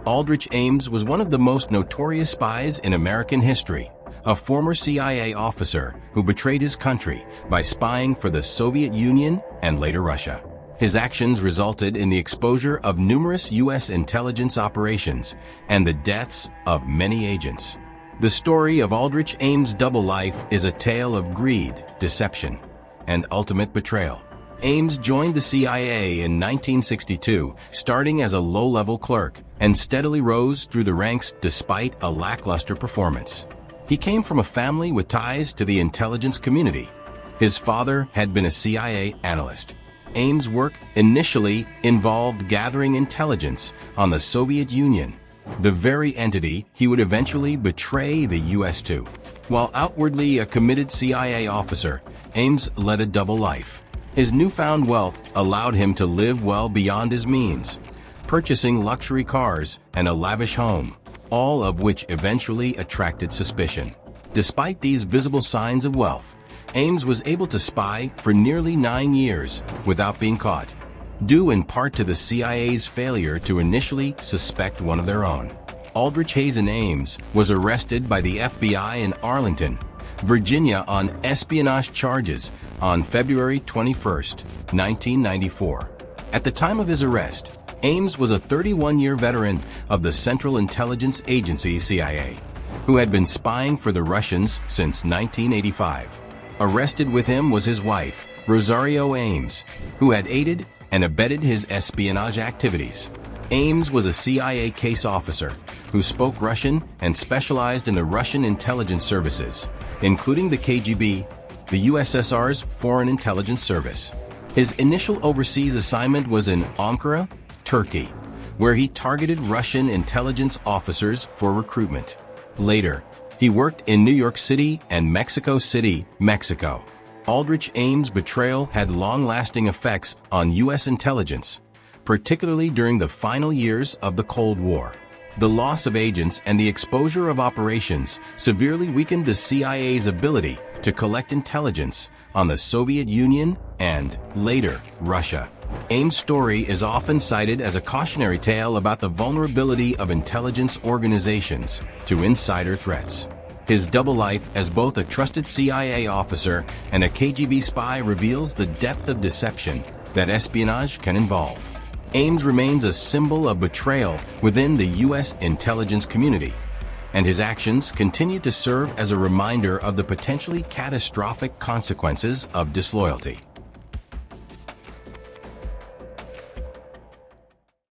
Aldrich Ames was one of the most notorious spies in American history, a former CIA officer who betrayed his country by spying for the Soviet Union and later Russia. His actions resulted in the exposure of numerous U.S. intelligence operations and the deaths of many agents. The story of Aldrich Ames' double life is a tale of greed, deception, and ultimate betrayal. Ames joined the CIA in 1962, starting as a low-level clerk, and steadily rose through the ranks despite a lackluster performance. He came from a family with ties to the intelligence community. His father had been a CIA analyst. Ames' work initially involved gathering intelligence on the Soviet Union, the very entity he would eventually betray the U.S. to. While outwardly a committed CIA officer, Ames led a double life. His newfound wealth allowed him to live well beyond his means, purchasing luxury cars and a lavish home, all of which eventually attracted suspicion. Despite these visible signs of wealth, Ames was able to spy for nearly 9 years without being caught, due in part to the CIA's failure to initially suspect one of their own. Aldrich Hazen Ames was arrested by the FBI in Arlington, Virginia on espionage charges on February 21, 1994. At the time of his arrest, Ames was a 31-year veteran of the Central Intelligence Agency CIA, who had been spying for the Russians since 1985. Arrested with him was his wife, Rosario Ames, who had aided and abetted his espionage activities. Ames was a CIA case officer who spoke Russian and specialized in the Russian intelligence services, including the KGB, the USSR's Foreign Intelligence Service. His initial overseas assignment was in Ankara, Turkey, where he targeted Russian intelligence officers for recruitment. Later, he worked in New York City and Mexico City, Mexico. Aldrich Ames' betrayal had long-lasting effects on U.S. intelligence, particularly during the final years of the Cold War. The loss of agents and the exposure of operations severely weakened the CIA's ability to collect intelligence on the Soviet Union and, later, Russia. Ames' story is often cited as a cautionary tale about the vulnerability of intelligence organizations to insider threats. His double life as both a trusted CIA officer and a KGB spy reveals the depth of deception that espionage can involve. Ames remains a symbol of betrayal within the U.S. intelligence community, and his actions continue to serve as a reminder of the potentially catastrophic consequences of disloyalty.